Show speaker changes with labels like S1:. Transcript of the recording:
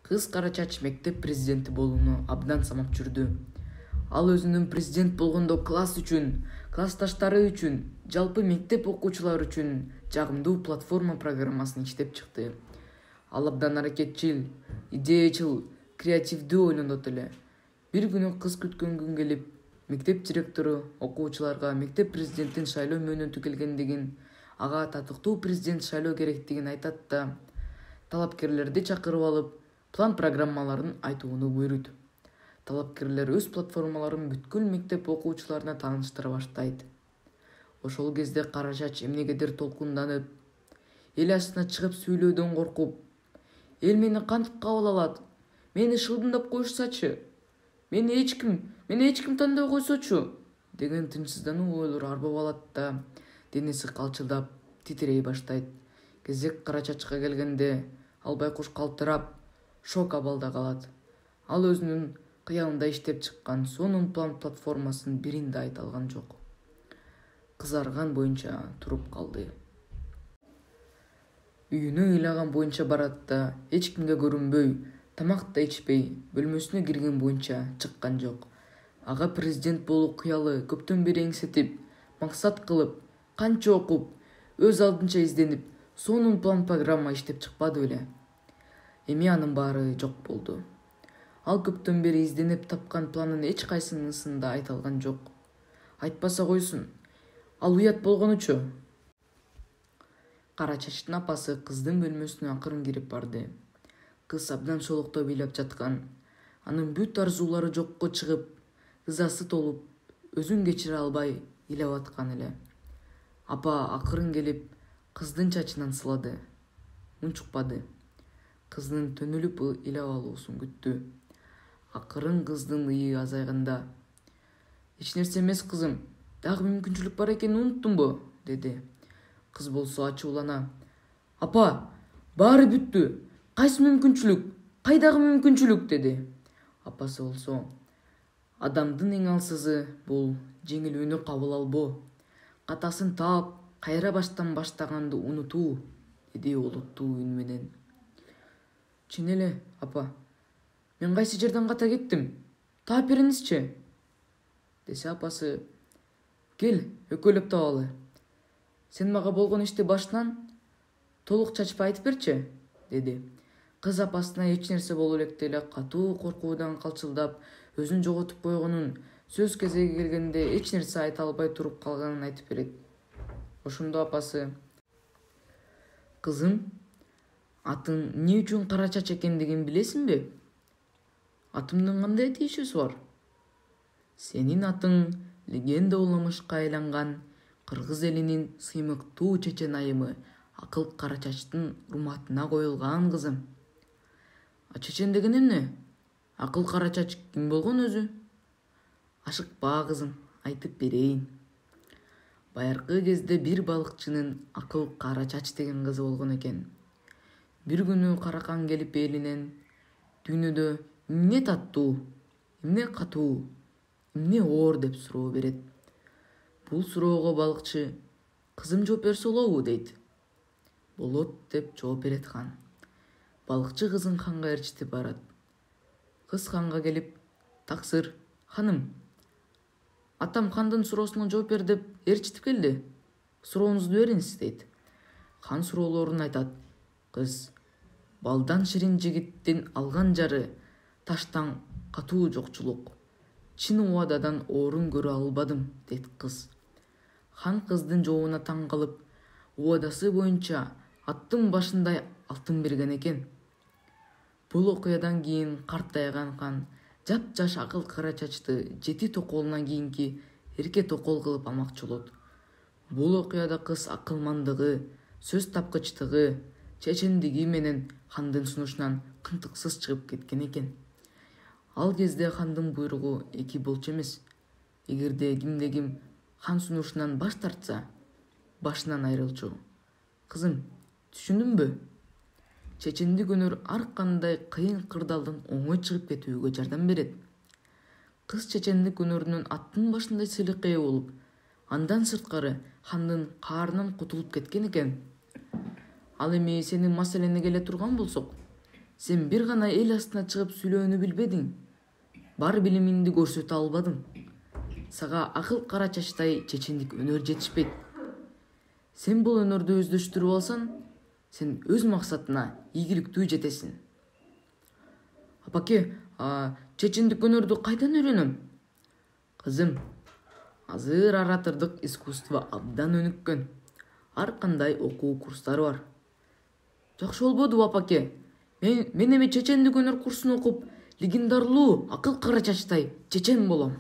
S1: Кыз Кара Чач мектеп президенти болууну абдан самап жүрдү. Ал өзүнүн президент болгондо класс үчүн, классташтары үчүн, жалпы мектеп окуучулары үчүн жагымдуу платформа программасын иштеп чыкты. Ал абдан аракетчил, идеячыл, креативдүү ойлонот эле. Бир күнү кыз күткөн күн келип, мектеп директору окуучуларга мектеп президентин шайлоо мөөнөтү келгендигин, ага татыктуу президент шайлоо керектигин айтат да, талапкерлерди чакырып алып, план программаларын айтууну буйруйт. Талапкерлер өз платформаларын бүткүл мектеп окуучуларына тааныштыра баштайт. Ошол кезде Кара Чач эмнегедир толкунданып, эл ачына чыгып сүйлөөдөн коркуп, эл мени кантип кабыл алат? Мени шылдыңдап коюшсачы? Мени эч ким тандабай койсочу? Деген тынчсыздануу ойлору арбап алат да, денеси калчылдап, титирей баштайт. Кезек Кара Чачка келгенде, ал байкуш калтырап, шок абалда калат. Ал өзүнүн кыялында иштеп чыккан сонун план платформасын бирин да айта алган жок. Кызарган боюнча туруп калды. Үйүнө ыйлаган боюнча барат да, эч кимге көрүнбөй, тамак да ичпей, бөлмөсүнө кирген боюнча чыккан жок. Ага президент болуу кыялы көптөн бери эңсетип, максат кылып, канча окуп, өз алдынча изденип, сонун план программа иштеп чыкпады беле. Эми анын баары жок болду. Ал көптөн бери изденип тапкан планын эч кайсынысын да айта алган жок. Айтпаса койсун, ал уят болгонучу. Кара Чачтын апасы кыздын бөлмөсүнө акырын кирип барды. Кыз абдан шолоктой ыйлап жаткан. Анын бүт арзуулары жокко чыгып, ызасы толуп, өзүн кечире албай ыйлап аткан эле. Апа акырын келип, кыздын чачынан сылады. Унчукпады. Кыздын төнөлүп ыйлап алуусун күттү. Акырын кыздын ыйы азайганда: "Эч нерсе эмес кызым, дагы мүмкүнчүлүк бар экенин унуттуңбу?" деди. Кыз болсо ачуулана: "Апа, баары бүттү. Кайсы мүмкүнчүлүк? Кайдагы мүмкүнчүлүк?" деди. Апасы болсо: "Адамдын эң алсызы бул жеңилүүнү кабыл албоо, катасын таап, кайра баштан баштаганды унутуу", деди олуттуу үн менен. "Чын эле, апа. Мен кайсы жерден ката кеттим? Таап бериңизчи", десе апасы: "Кел, экөөлөп табалы. Сен мага болгон ишти башынан толук чачпай айтып берчи", деди. Кыз апасына эч нерсе боло электе эле катуу коркуудан калчылдап, өзүн жоготуп койгонун, сөз кезеги келгенде эч нерсе айта албай туруп калганын айтып берет. Ошондо апасы: "Кызым, атың эмне үчүн Кара Чач экендигин билесиңби? Атымдын кандай тиешеси бар? Сенин атың легенда уламышка айланган кыргыз элинин сыймыктуу чечен айымы Акыл Кара Чачтын урматына коюлган, кызым". "А чечен деген эмне? Акыл Кара Чач ким болгон өзү?" "Ашыкпа, кызым, айтып берейин. Байыркы кезде бир балыкчынын Акыл Кара Чач деген кызы болгон экен. Бир күнү Каракан келип элинен: 'Дүйнөдө эмне таттуу, эмне катуу, эмне оор?' деп суроо берет. Бул суроого балыкчы: 'Кызым жооп берсе болобу?' дейт. 'Болот', деп жооп берет хан. Балыкчы кызын ханга ээрчитип барат. Кыз ханга келип: 'Таксыр, ханым. Атам хандын суроосуна жооп бер деп ээрчитип келди. Сурооңузду бериңиз', дейт. Хан суроолорун айтат. Кыз: 'Балдан ширин жигиттин алган жары, таштан катуу жокчулук. Чын убададан оорун көрө албадым', дейт кыз. Хан кыздын жообуна таң калып, убадасы боюнча аттын башындай алтын берген экен. Бул окуядан кийин картайган хан жапжаш Акыл Кара Чачты 7 токолунан кийинки эрке токол кылып алмакчы болот. Бул окуяда кыз акылмандыгы, сөз тапкычтыгы, чечендиги менен хандын сунушунан кынтыксыз чыгып кеткен экен. Ал кезде хандын буйругу эки болчу эмес. Эгерде кимде-ким хан сунушунан баш тартса, башынан айрылчу. Кызым, түшүндүңбү? Чечендик өнөр ар кандай кыйын кырдаалдан оңой чыгып кетүүгө жардам берет. Кыз чечендик өнөрүнүн аттын башындай сыйлыкка ээ болуп, андан сырткары хандын каарынан кутулуп кеткен экен. Ал эми сенин маселеңе келе турган болсок, Сен бир гана эл астына чыгып сүйлөөнү билбедиң. Бар билимиңди көрсөтө албадың. Сага акыл кара чачтай чечендик өнөр жетишпейт. Сен бул өнөрдү өздөштүрүп алсаң, сен өз максатына ийгиликтүү жетесиң. Апаке, чечендик өнөрдү кайдан үйрөнөм? Кызым, азыр оратордук искусство абдан өнүккөн. Ар кандай окуу курстары бар. Жакшы болбодубу, апаке? Мен эми чечендик өнөр курсун окуп, легендарлуу акыл кара чачтай чечен болом.